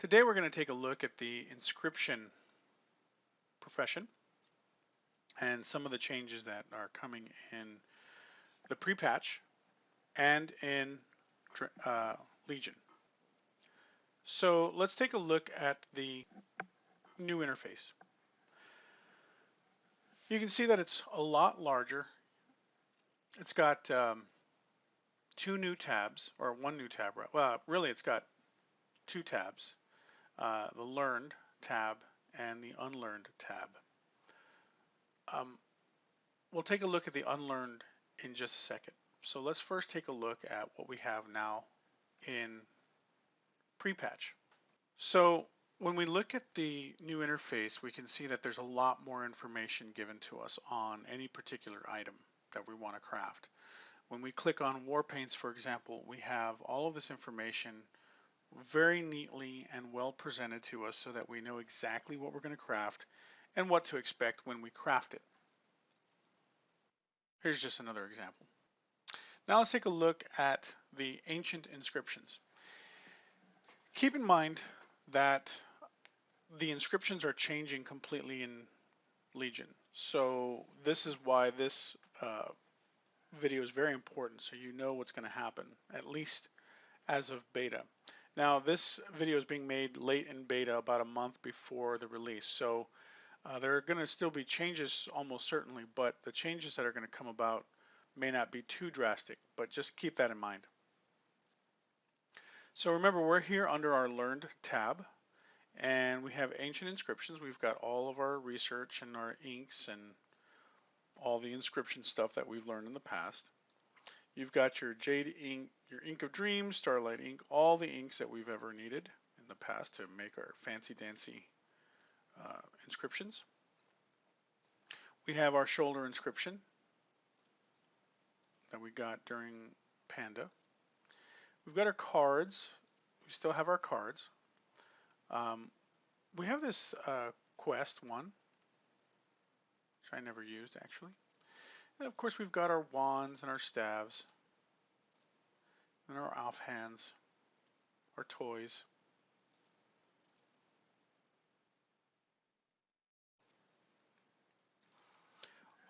Today we're going to take a look at the inscription profession and some of the changes that are coming in the pre-patch and in Legion. So let's take a look at the new interface. You can see that it's a lot larger. It's got two new tabs, or one new tab. Well, really it's got two tabs, the Learned tab and the Unlearned tab. We'll take a look at the Unlearned in just a second. So let's first take a look at what we have now in pre-patch. So when we look at the new interface, we can see that there's a lot more information given to us on any particular item that we want to craft. When we click on war paints, for example, we have all of this information very neatly and well presented to us so that we know exactly what we're going to craft and what to expect when we craft it. Here's just another example. Now let's take a look at the ancient inscriptions. Keep in mind that the inscriptions are changing completely in Legion. So this is why this video is very important, so you know what's going to happen, at least as of beta. Now this video is being made late in beta, about a month before the release. So there are going to still be changes almost certainly, but the changes that are going to come about may not be too drastic, but just keep that in mind. So remember, we're here under our Learned tab, and we have ancient inscriptions. We've got all of our research and our inks and all the inscription stuff that we've learned in the past. You've got your Jade ink, your Ink of Dreams, Starlight ink, all the inks that we've ever needed in the past to make our fancy dancy inscriptions. We have our shoulder inscription that we got during Panda. We've got our cards. We still have our cards. We have this quest one, which I never used actually. And of course we've got our wands and our staves and our offhands, our toys.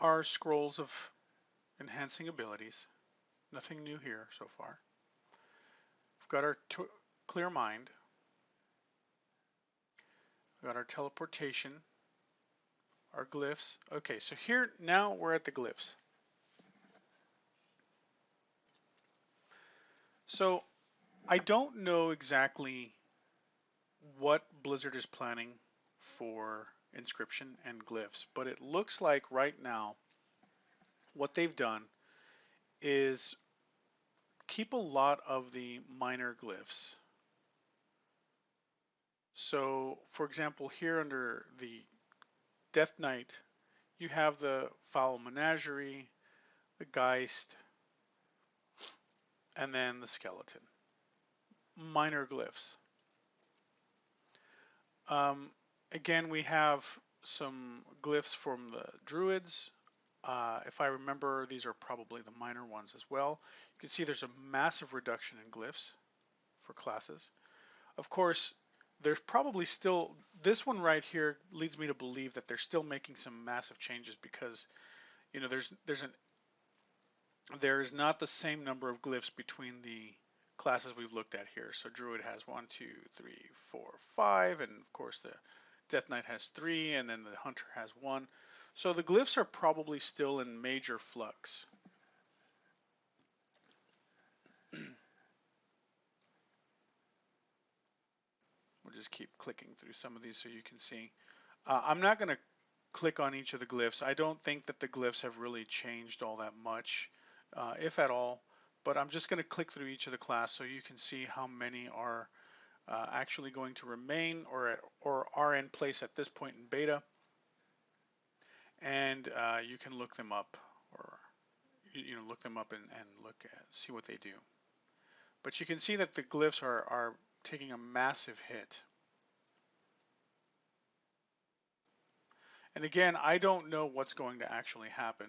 Our scrolls of enhancing abilities. Nothing new here so far. We've got our clear mind. We've got our teleportation, our glyphs. Okay, so here now we're at the glyphs. So I don't know exactly what Blizzard is planning for inscription and glyphs, but it looks like right now what they've done is keep a lot of the minor glyphs. So for example, here under the Death Knight, you have the Foul Menagerie, the Geist, and then the Skeleton. Minor glyphs. Again, we have some glyphs from the Druids. If I remember, these are probably the minor ones as well. You can see there's a massive reduction in glyphs for classes. Of course, there's probably still, this one right here leads me to believe that they're still making some massive changes because, you know, there is not the same number of glyphs between the classes we've looked at here. So Druid has 1, 2, 3, 4, 5, and of course the Death Knight has 3, and then the Hunter has 1. So the glyphs are probably still in major flux. We'll just keep clicking through some of these so you can see. I'm not going to click on each of the glyphs. I don't think that the glyphs have really changed all that much, if at all, but I'm just going to click through each of the class so you can see how many are actually going to remain or are in place at this point in beta, and you can look them up, or look them up and look at, see what they do. But you can see that the glyphs are taking a massive hit. And again, I don't know what's going to actually happen.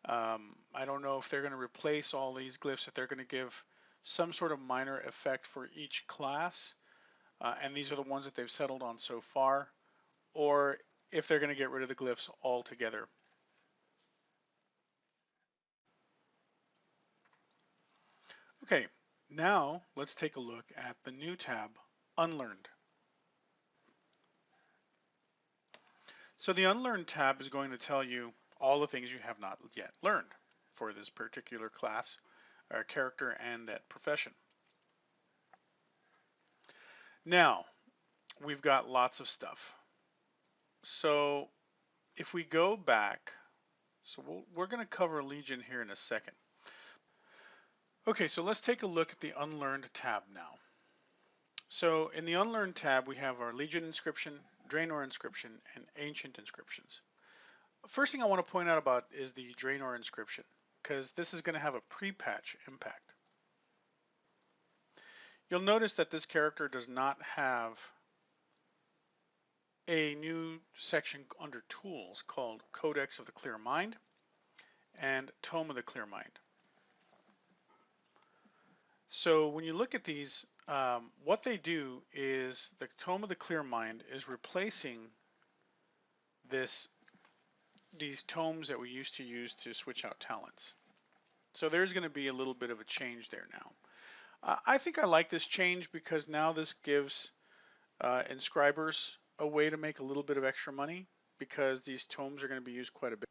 I don't know if they're going to replace all these glyphs, if they're going to give some sort of minor effect for each class. and these are the ones that they've settled on so far, or if they're going to get rid of the glyphs altogether. Okay, now let's take a look at the new tab, Unlearned. So the Unlearned tab is going to tell you all the things you have not yet learned for this particular class, or character, and that profession. Now, we've got lots of stuff. So if we go back, so we're going to cover Legion here in a second. Okay, so let's take a look at the Unlearned tab now. So in the Unlearned tab, we have our Legion Inscription, Draenor Inscription, and Ancient Inscriptions. First thing I want to point out about is the Draenor Inscription, because this is going to have a pre-patch impact. You'll notice that this character does not have a new section under Tools called Codex of the Clear Mind and Tome of the Clear Mind. So when you look at these, what they do is the Tome of the Clear Mind is replacing these tomes that we used to use to switch out talents. So there's going to be a little bit of a change there now. I think I like this change because now this gives inscribers a way to make a little bit of extra money because these tomes are going to be used quite a bit.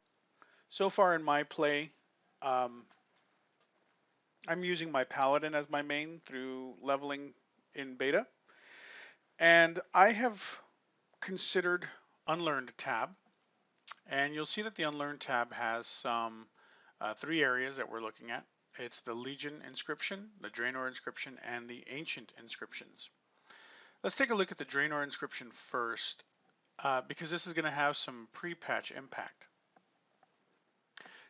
So far in my play, I'm using my Paladin as my main through leveling in beta. And I have considered Unlearned tab. And you'll see that the Unlearned tab has some 3 areas that we're looking at. It's the Legion Inscription, the Draenor Inscription, and the Ancient Inscriptions. Let's take a look at the Draenor Inscription first, because this is going to have some pre-patch impact.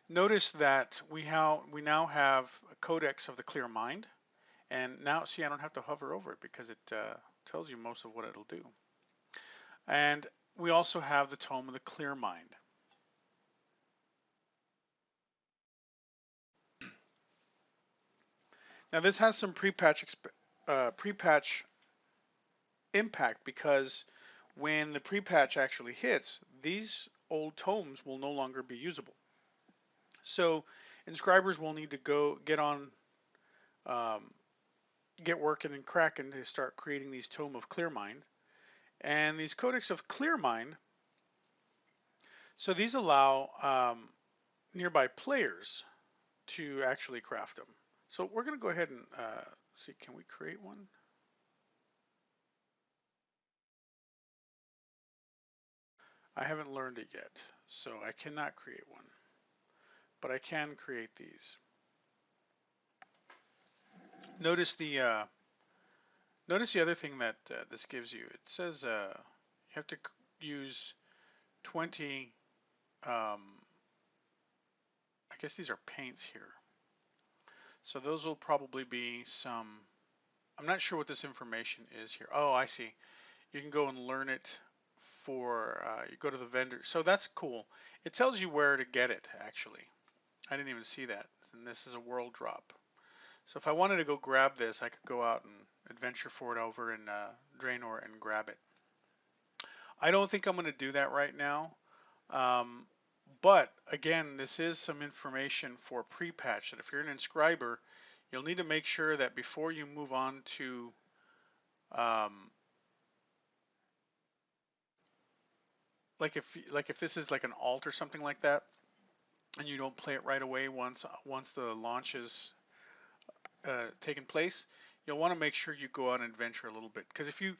Notice that we now have a Codex of the Clear Mind, and now see I don't have to hover over it because it tells you most of what it'll do. And we also have the Tome of the Clear Mind. Now this has some pre-patch impact because when the pre-patch actually hits, these old tomes will no longer be usable. So inscribers will need to go get working and cracking to start creating these Tome of Clear Mind. And these Codex of Clear Mind, so these allow nearby players to actually craft them. So we're going to go ahead and see, can we create one? I haven't learned it yet, so I cannot create one, but I can create these. Notice the other thing that this gives you. It says you have to use 20. I guess these are paints here. So those will probably be some. I'm not sure what this information is here. Oh, I see. You can go and learn it for. You go to the vendor. So that's cool. It tells you where to get it. Actually, I didn't even see that. And this is a world drop. So if I wanted to go grab this, I could go out and adventure for it over in Draenor and grab it. I don't think I'm going to do that right now. But again, this is some information for pre-patch that if you're an inscriber, you'll need to make sure that before you move on to like if this is like an alt or something like that, and you don't play it right away once the launch is taken place, you'll want to make sure you go out and adventure a little bit, because if you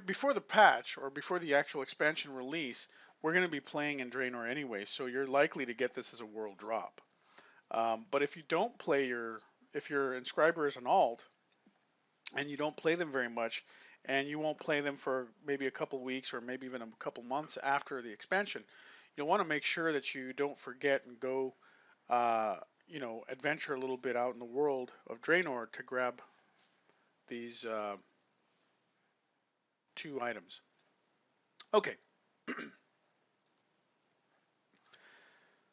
before the patch or before the actual expansion release, we're going to be playing in Draenor anyway, so you're likely to get this as a world drop. But if you don't play if your inscriber is an alt and you don't play them very much, and you won't play them for maybe a couple weeks or maybe even a couple months after the expansion, you'll want to make sure that you don't forget and go adventure a little bit out in the world of Draenor to grab these 2 items. Okay.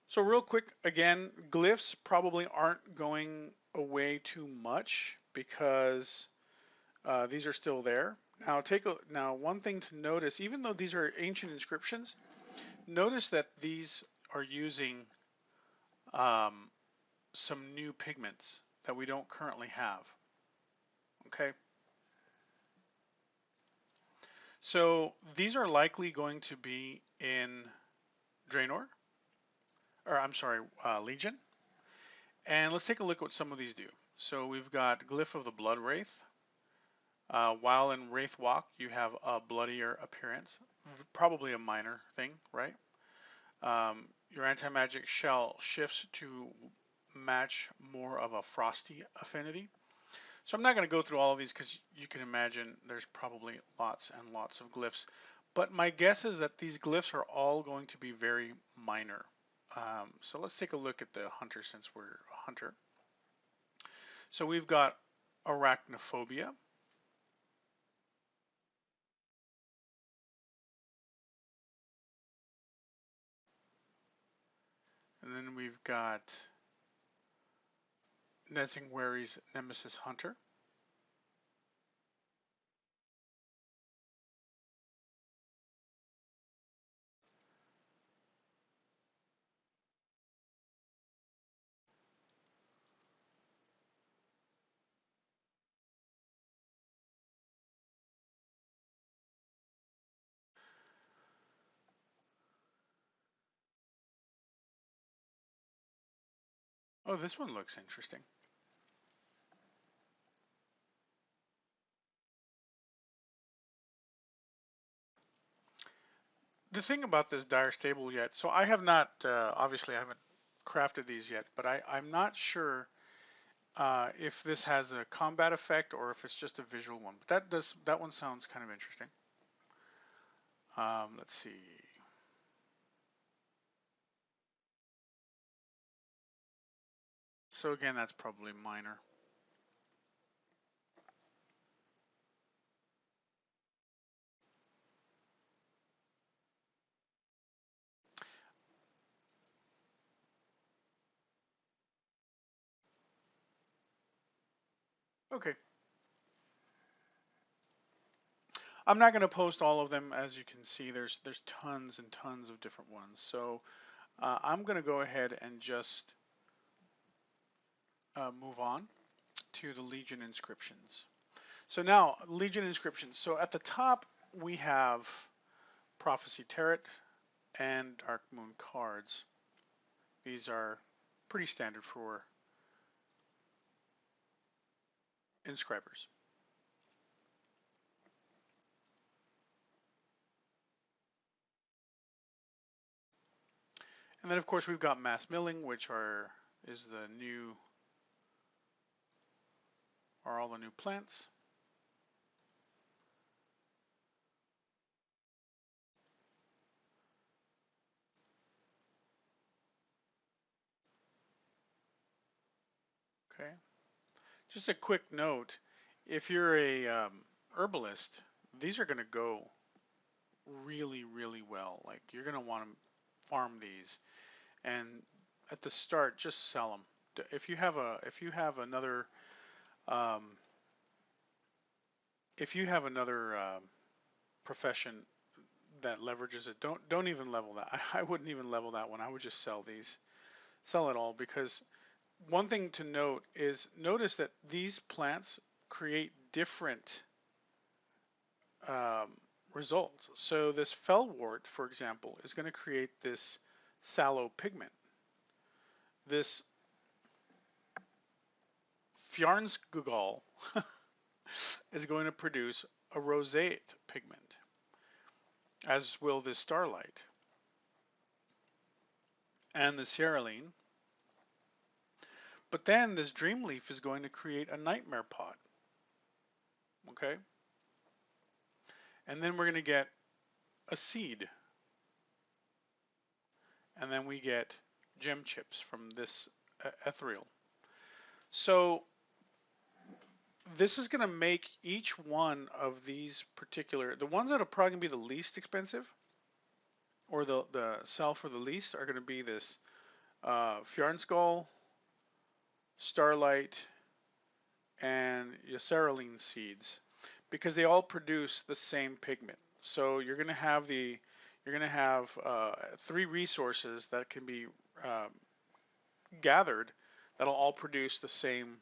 So real quick, again, glyphs probably aren't going away too much because these are still there. Now one thing to notice, even though these are ancient inscriptions, notice that these are using um, some new pigments that we don't currently have. Okay, so these are likely going to be in Draenor, or I'm sorry, Legion. And let's take a look at what some of these do. So we've got Glyph of the Blood Wraith. While in Wraith Walk, you have a bloodier appearance, probably a minor thing, right? Your anti-magic shell shifts to match more of a frosty affinity. So I'm not going to go through all of these because you can imagine there's probably lots and lots of glyphs. But my guess is that these glyphs are all going to be very minor. So let's take a look at the hunter since we're a hunter. So we've got arachnophobia. And then we've got Nezingwari's Nemesis Hunter. Oh, this one looks interesting. The thing about this dire stable yet, so I have not, obviously I haven't crafted these yet, but I'm not sure if this has a combat effect or if it's just a visual one. But that one sounds kind of interesting. Let's see. So again, that's probably minor. Okay. I'm not going to post all of them. As you can see, there's tons and tons of different ones. So I'm going to go ahead and just move on to the Legion inscriptions. So now, Legion inscriptions. So at the top, we have Prophecy Tarot and Dark Moon cards. These are pretty standard for inscribers. And then of course we've got mass milling, which is the new, are all the new plants. Okay. Just a quick note, if you're a herbalist, these are going to go really, really well. Like you're going to want to farm these, and at the start, just sell them. If you have another um, profession that leverages it, don't even level that. I wouldn't even level that one. I would just sell these, sell it all, because one thing to note is notice that these plants create different um, results. So this fellwort, for example, is going to create this sallow pigment. This Fjarnskugal is going to produce a roseate pigment, as will this starlight. And the cerulean. But then this dream leaf is going to create a nightmare pod. Okay? And then we're going to get a seed. And then we get gem chips from this ethereal. So this is going to make each one of these particular, the ones that are probably going to be the least expensive, or the sell for the least, are going to be this Fjarnskull, Starlight, and Cerulean seeds. because they all produce the same pigment. So you're going to have 3 resources that can be um, gathered that'll all produce the same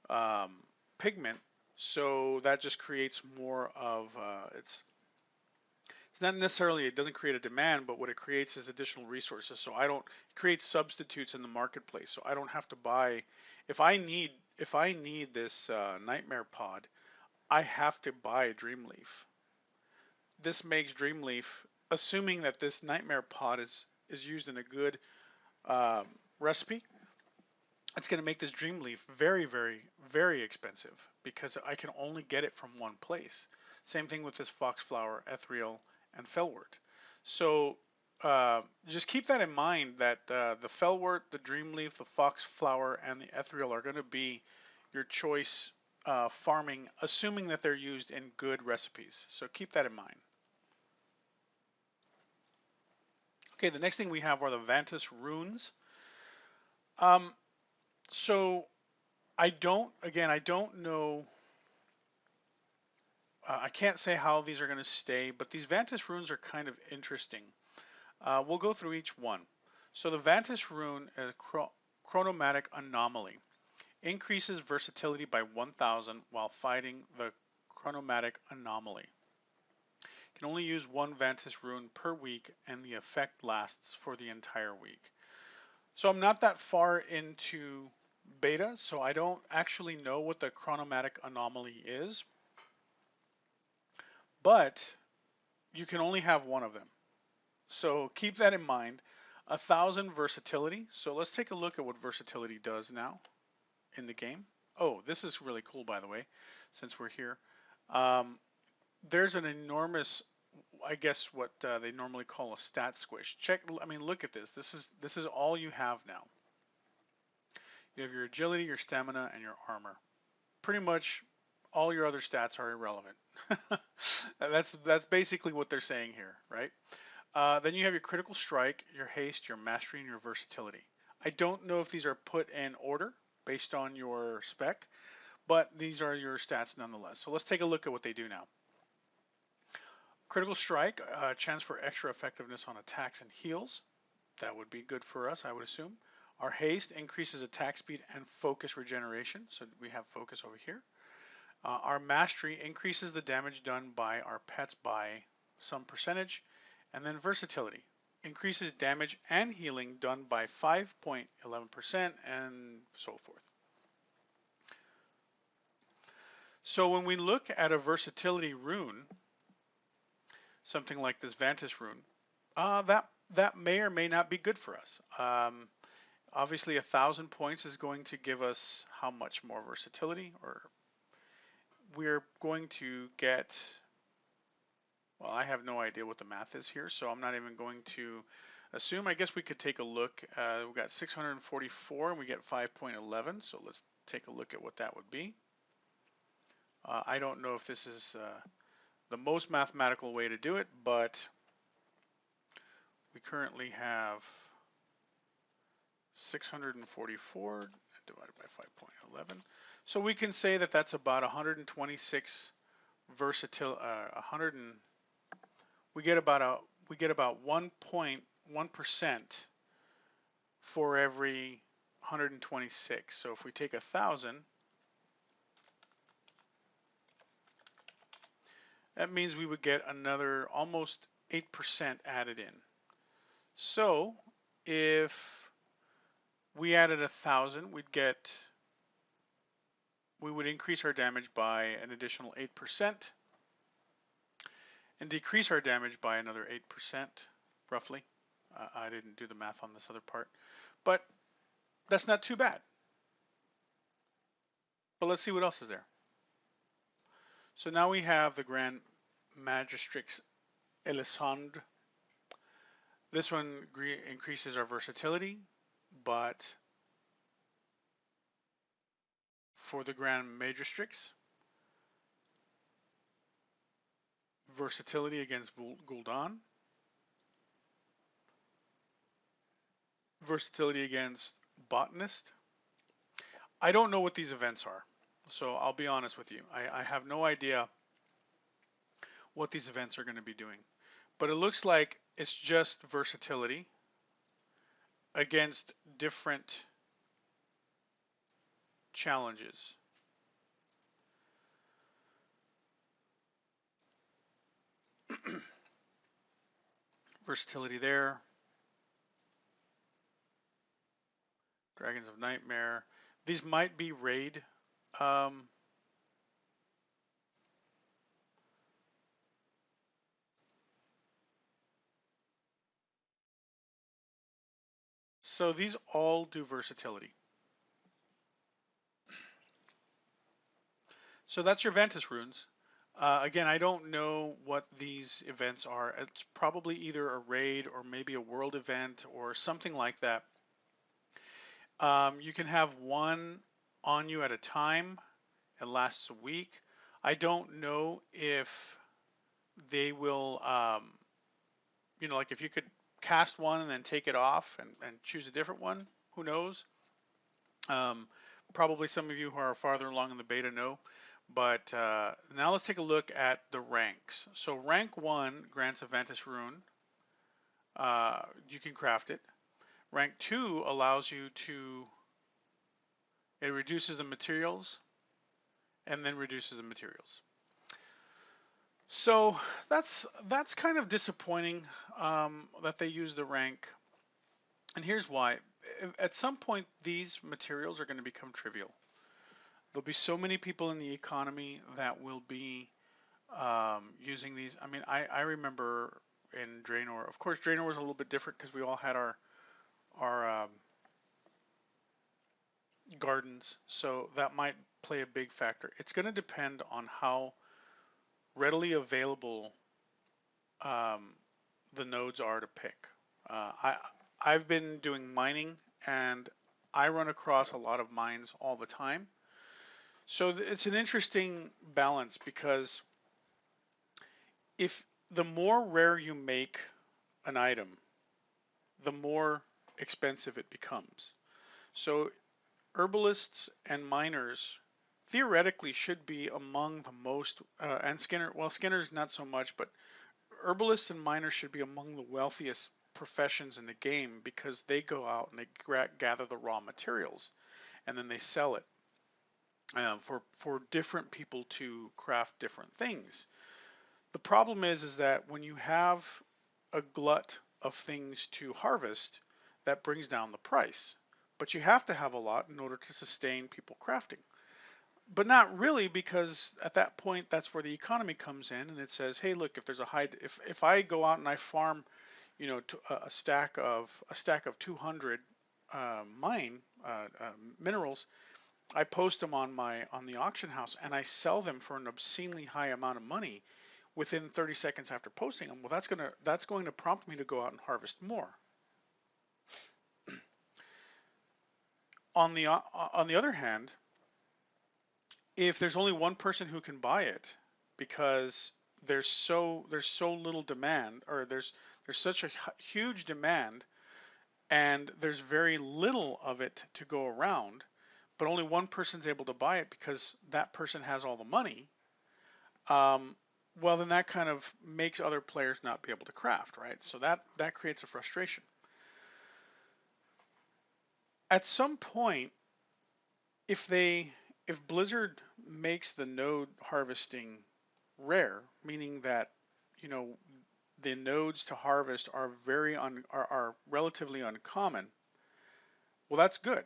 um, pigment. So that just creates more of it's not necessarily, it doesn't create a demand, but what it creates is additional resources. So I don't create substitutes in the marketplace. So I don't have to buy, if I need this nightmare pod, I have to buy Dreamleaf. This makes Dreamleaf, assuming that this nightmare pod is used in a good um, recipe, it's going to make this Dreamleaf very, very, very expensive because I can only get it from one place. Same thing with this Foxflower, Ethereal, and Fellwort. So just keep that in mind that the Fellwort, the Dreamleaf, the Foxflower, and the Ethereal are going to be your choice farming, assuming that they're used in good recipes. So keep that in mind. Okay, the next thing we have are the Vantis runes. Um, so I don't know. I can't say how these are going to stay, but these Vantis runes are kind of interesting. We'll go through each one. So the Vantis rune is chronomatic anomaly. Increases versatility by 1000 while fighting the chronomatic anomaly. Can only use one Vantis rune per week and the effect lasts for the entire week. So I'm not that far into beta, so I don't actually know what the chronomatic anomaly is, but you can only have one of them. So keep that in mind. 1000 versatility. So let's take a look at what versatility does now in the game. Oh, this is really cool, by the way, since we're here. There's an enormous, I guess what they normally call a stat squish. Look at this. This is all you have now. You have your agility, your stamina, and your armor. Pretty much all your other stats are irrelevant. That's basically what they're saying here, right? Then you have your critical strike, your haste, your mastery, and your versatility. I don't know if these are put in order based on your spec, but these are your stats nonetheless. So let's take a look at what they do now. Critical strike, chance for extra effectiveness on attacks and heals. That would be good for us, I would assume. Our haste increases attack speed and focus regeneration. So we have focus over here. Our mastery increases the damage done by our pets by some percentage. And then versatility increases damage and healing done by 5.11% and so forth. So when we look at a versatility rune, something like this Vantis rune, that may or may not be good for us. Obviously 1000 points is going to give us how much more versatility, or we're going to get, well, I have no idea what the math is here, so I'm not even going to assume. I guess we could take a look. We've got 644 and we get 5.11, so let's take a look at what that would be. I don't know if this is the most mathematical way to do it, but we currently have 644 divided by 5.11. So we can say that that's about 126 versatility. We get about 1.1% for every 126. So if we take 1000, that means we would get another almost 8% added in. So if we added 1000, we would increase our damage by an additional 8% and decrease our damage by another 8%, roughly. I didn't do the math on this other part, but that's not too bad. But let's see what else is there. So now we have the Grand Magistrix Elisandre. This one increases our versatility, but for the Grand Magistrix, versatility against Gul'dan, versatility against Botanist. I don't know what these events are, so I'll be honest with you. I have no idea what these events are going to be doing. But it looks like it's just versatility against different challenges. Versatility there. Dragons of Nightmare. These might be raid. Um, so these all do versatility. So that's your Ventus runes. Again, I don't know what these events are. It's probably either a raid or maybe a world event or something like that. You can have one on you at a time. It lasts a week. I don't know if they will, like if you could cast one and then take it off and choose a different one, who knows? Um, Probably some of you who are farther along in the beta know. But now let's take a look at the ranks. So rank 1 grants a Ventus rune. You can craft it. Rank 2 allows you to, it reduces the materials and then reduces the materials. So that's kind of disappointing that they use the rank. And here's why. At some point, these materials are going to become trivial. There'll be so many people in the economy that will be using these. I mean, I remember in Draenor, of course, Draenor was a little bit different because we all had our gardens, so that might play a big factor. It's going to depend on how readily available the nodes are to pick. I've been doing mining and I run across a lot of mines all the time. So it's an interesting balance because if the more rare you make an item, the more expensive it becomes. So herbalists and miners theoretically should be among the most, and Skinner's not so much, but herbalists and miners should be among the wealthiest professions in the game because they go out and they gather the raw materials and then they sell it for different people to craft different things. The problem is that when you have a glut of things to harvest, that brings down the price. But you have to have a lot in order to sustain people crafting. But not really, because at that point, that's where the economy comes in, and it says, hey, look, if there's a high, if I go out and I farm, a stack of 200 minerals, I post them on the auction house, and I sell them for an obscenely high amount of money within 30 seconds after posting them. Well, that's going to prompt me to go out and harvest more. On the other hand, if there's only one person who can buy it because there's so little demand, or there's such a huge demand and there's very little of it to go around, but only one person's able to buy it because that person has all the money, well, then that kind of makes other players not be able to craft, right? So that creates a frustration. At some point, if Blizzard makes the node harvesting rare, meaning that the nodes to harvest are are relatively uncommon, well, that's good,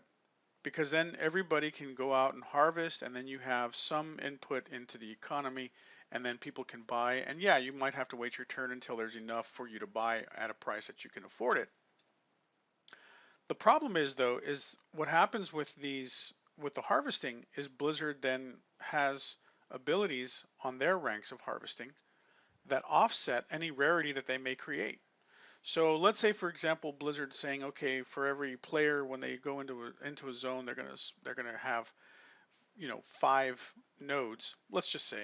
because then everybody can go out and harvest, and then you have some input into the economy, and then people can buy. And yeah, you might have to wait your turn until there's enough for you to buy at a price that you can afford it. The problem is, though, is what happens with the harvesting is Blizzard then has abilities on their ranks of harvesting that offset any rarity that they may create. So let's say, for example, Blizzard's saying, okay, for every player when they go into a zone, they're gonna have 5 nodes. Let's just say,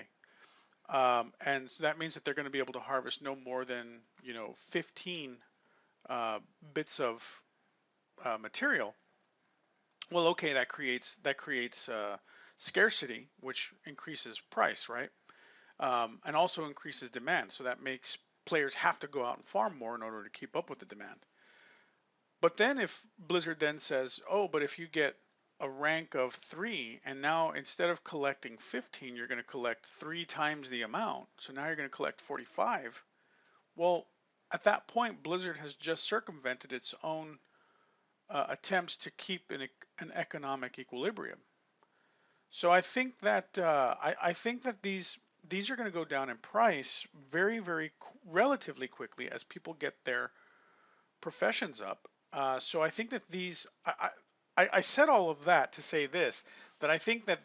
and that means that they're going to be able to harvest no more than 15 bits of material. Well, okay, that creates scarcity, which increases price, right? and also increases demand. So that makes players have to go out and farm more in order to keep up with the demand. But then if Blizzard then says, oh, but if you get a rank of 3 and now instead of collecting 15, you're going to collect 3 times the amount. So now you're going to collect 45. Well, at that point, Blizzard has just circumvented its own attempts to keep an economic equilibrium. So I think that I think that these are going to go down in price very relatively quickly as people get their professions up. So I think that I said all of that to say this, that I think that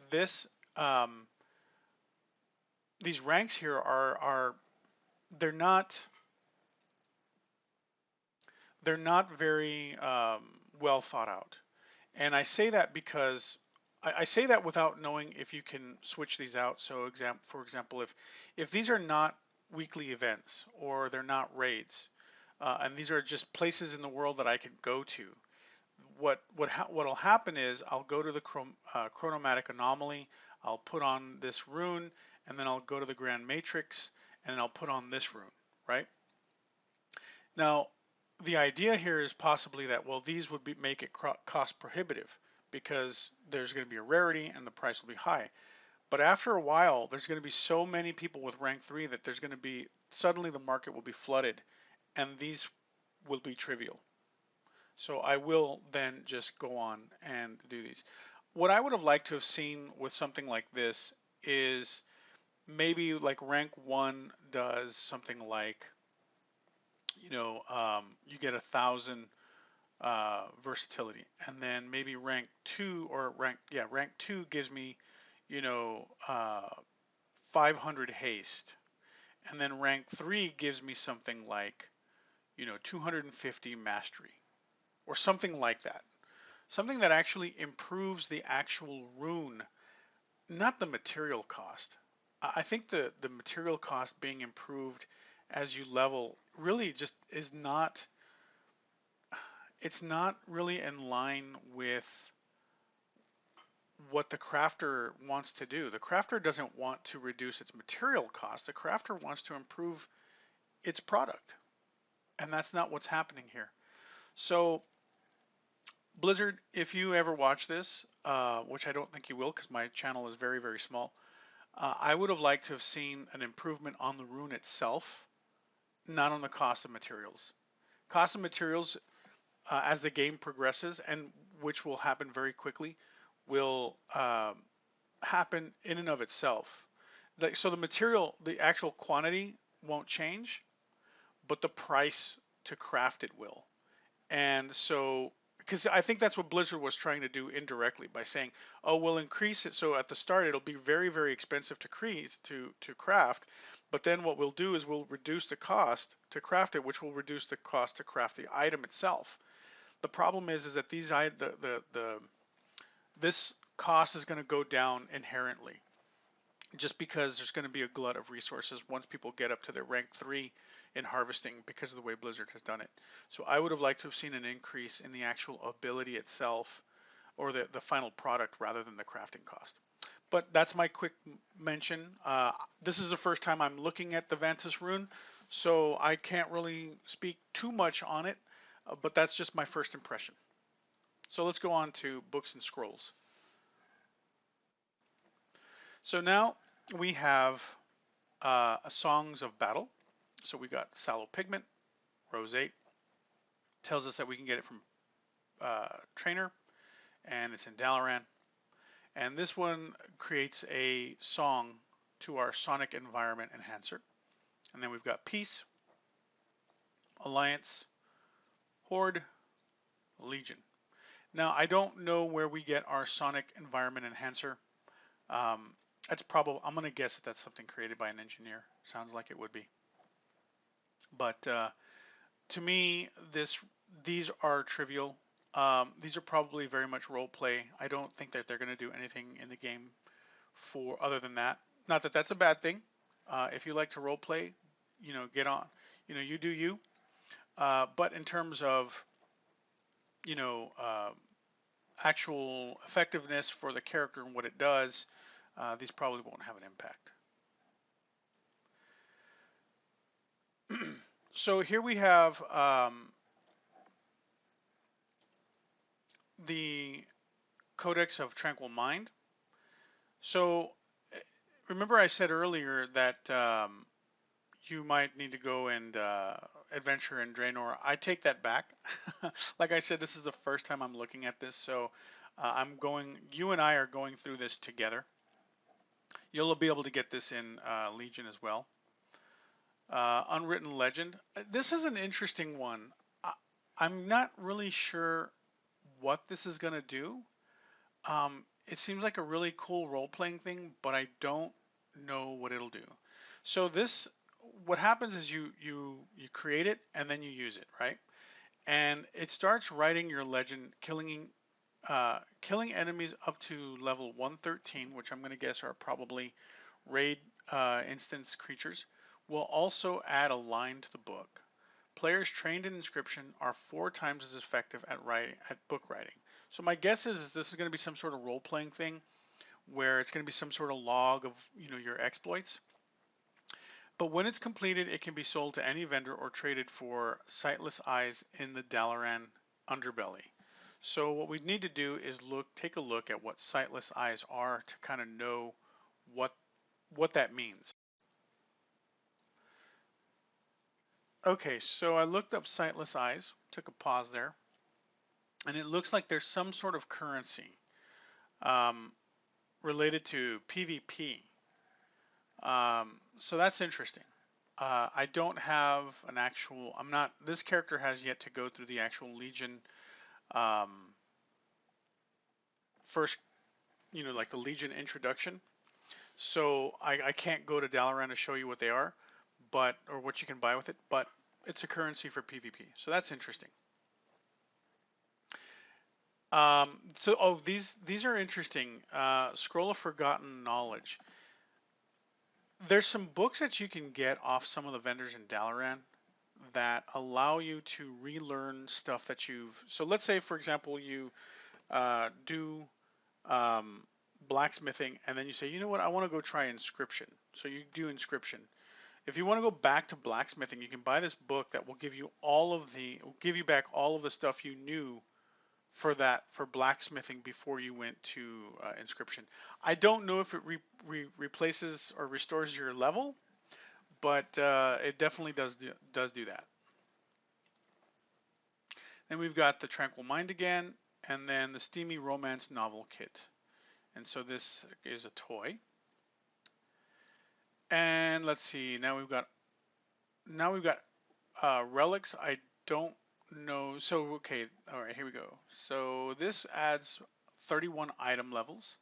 um, these ranks here are they're not they're not very well thought out. And I say that because I say that without knowing if you can switch these out. So for example, if these are not weekly events or they're not raids, and these are just places in the world that I can go to, what'll happen is I'll go to the chronomatic anomaly, I'll put on this rune, and then I'll go to the grand matrix, and then I'll put on this rune, right? Now, the idea here is possibly that, well, these would make it cost prohibitive because there's going to be a rarity and the price will be high. But after a while, there's going to be so many people with rank 3 that there's going to be, suddenly the market will be flooded and these will be trivial. So I will then just go on and do these. What I would have liked to have seen with something like this is maybe like rank 1 does something like, you get 1,000 versatility, and then maybe rank 2 or rank 2 gives me, you know, uh, 500 haste, and then rank 3 gives me something like, 250 mastery, or something like that. Something that actually improves the actual rune, not the material cost. I think the material cost being improved as you level really just is not, it's not really in line with what the crafter wants to do. The crafter doesn't want to reduce its material cost. The crafter wants to improve its product. And that's not what's happening here. So Blizzard, if you ever watch this, which I don't think you will because my channel is very small, I would have liked to have seen an improvement on the rune itself, not on the cost of materials. Cost of materials, as the game progresses, and which will happen very quickly, will happen in and of itself. So the material, the actual quantity won't change, but the price to craft it will. And so, because I think that's what Blizzard was trying to do indirectly by saying, oh, we'll increase it. So at the start, it'll be very expensive to craft. But then what we'll do is we'll reduce the cost to craft it, which will reduce the cost to craft the item itself. The problem is that this cost is going to go down inherently, just because there's going to be a glut of resources once people get up to their rank 3 in harvesting because of the way Blizzard has done it. So I would have liked to have seen an increase in the actual ability itself, or the final product, rather than the crafting cost. But that's my quick mention. This is the first time I'm looking at the Vantus rune, so I can't really speak too much on it, but that's just my first impression. So let's go on to books and scrolls. So now we have songs of battle. So we got Sallow Pigment, Rose 8. Tells us that we can get it from Trainer, and it's in Dalaran. And this one creates a song to our Sonic Environment Enhancer. And then we've got Peace, Alliance, Horde, Legion. Now I don't know where we get our Sonic Environment Enhancer. That's probably, I'm gonna guess that that's something created by an engineer. Sounds like it would be. But to me, these are trivial. These are probably very much role play. I don't think that they're going to do anything in the game for other than that. Not that that's a bad thing. If you like to role play, get on. You do you. But in terms of actual effectiveness for the character and what it does, these probably won't have an impact. So here we have the Codex of Tranquil Mind. So remember I said earlier that you might need to go and adventure in Draenor. I take that back. Like I said, this is the first time I'm looking at this, so you and I are going through this together. You'll be able to get this in Legion as well. Unwritten Legend. This is an interesting one. I'm not really sure what this is going to do. It seems like a really cool role-playing thing, but I don't know what it'll do. So what happens is you create it and then you use it, right? And it starts writing your legend, killing enemies up to level 113, which I'm going to guess are probably raid instance creatures, will also add a line to the book. Players trained in Inscription are 4 times as effective at book writing. So my guess is this is going to be some sort of role-playing thing where it's going to be some sort of log of your exploits. But when it's completed, it can be sold to any vendor or traded for sightless eyes in the Dalaran underbelly. So what we need to do is take a look at what sightless eyes are to kind of know what that means. Okay, so I looked up sightless eyes, took a pause there, and it looks like there's some sort of currency related to PvP. So that's interesting. I don't have an actual, this character has yet to go through the actual Legion um, first, like the Legion introduction. So I can't go to Dalaran to show you what they are, or what you can buy with it, but it's a currency for PvP. So that's interesting. These are interesting. Scroll of Forgotten Knowledge. There's some books that you can get off some of the vendors in Dalaran that allow you to relearn stuff that so let's say, for example, you do blacksmithing and then you say, you know what, I want to go try Inscription. So you do Inscription. If you want to go back to blacksmithing, you can buy this book that will give you back all of the stuff you knew for blacksmithing before you went to Inscription. I don't know if it replaces or restores your level, but it definitely does do that. Then we've got the Tranquil Mind again, and then the Steamy Romance Novel Kit. And so this is a toy. And let's see, now we've got relics. I don't know. So, okay, all right, here we go. So this adds 31 item levels,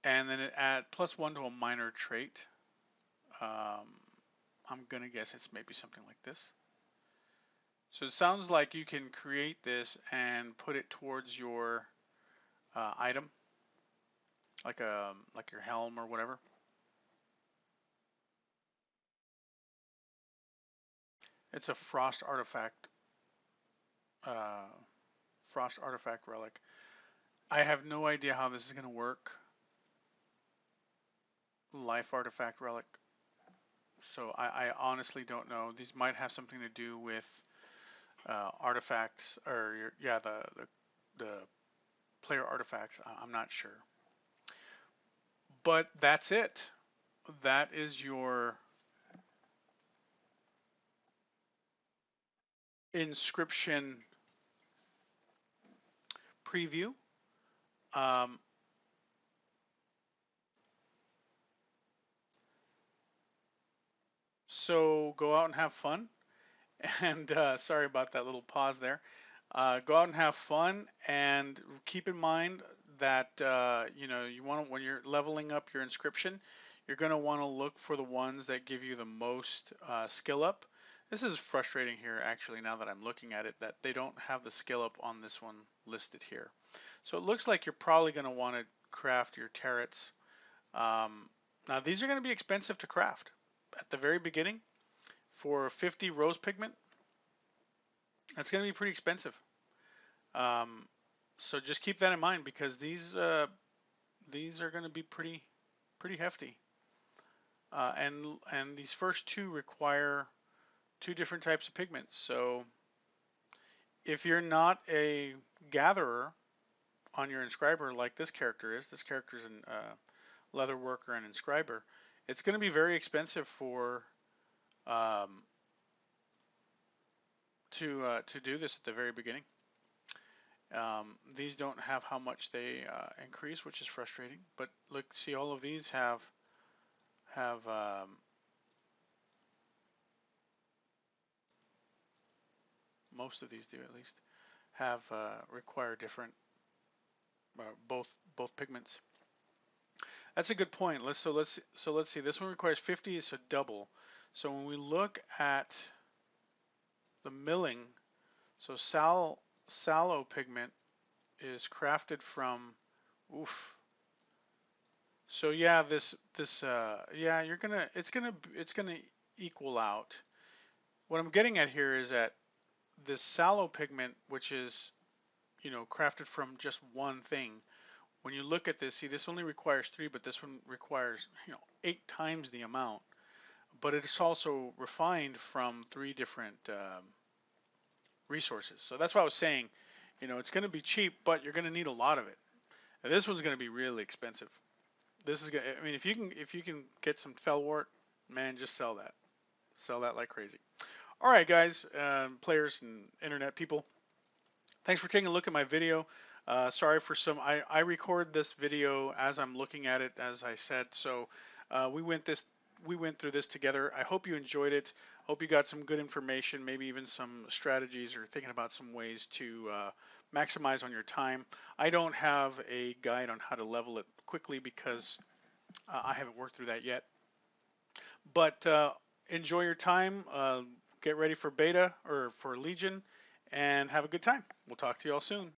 and then it adds +1 to a minor trait. I'm gonna guess it's maybe something like this. So it sounds like you can create this and put it towards your item, like your helm or whatever. It's a frost artifact relic. I have no idea how this is going to work. Life artifact relic. So I honestly don't know. These might have something to do with artifacts, or the player artifacts. I'm not sure. But that's it. That is your Inscription preview. So go out and have fun. And sorry about that little pause there. Go out and have fun, and keep in mind that you want when you're leveling up your Inscription, you're going to want to look for the ones that give you the most skill up. This is frustrating here, actually, now that I'm looking at it, that they don't have the skill up on this one listed here. So it looks like you're probably going to want to craft your turrets. Now these are going to be expensive to craft at the very beginning. For 50 rose pigment, that's going to be pretty expensive. So just keep that in mind, because these are going to be pretty hefty. And these first two require two different types of pigments. So if you're not a gatherer on your inscriber like this character is, this character is a leather worker and inscriber, it's going to be very expensive for to do this at the very beginning. These don't have how much they increase, which is frustrating. But look, see, all of these have most of these do at least have require different both pigments. That's a good point. Let's see. This one requires 50, so double. So when we look at the milling, so sallow pigment is crafted from, oof. So yeah, yeah, it's gonna equal out. What I'm getting at here is that this sallow pigment, which is, you know, crafted from just one thing. When you look at this, see, this only requires 3, but this one requires, you know, 8 times the amount. But it's also refined from 3 different resources. So that's why I was saying, you know, it's going to be cheap, but you're going to need a lot of it. And this one's going to be really expensive. This is going to, I mean, if you can get some fellwort, man, just sell that like crazy. All right, guys, players and internet people, thanks for taking a look at my video. Sorry for some, I record this video as I'm looking at it, as I said, so we went through this together. I hope you enjoyed it. Hope you got some good information, maybe even some strategies or thinking about some ways to maximize on your time. I don't have a guide on how to level it quickly because I haven't worked through that yet. But enjoy your time. Get ready for beta or for Legion and have a good time. We'll talk to you all soon.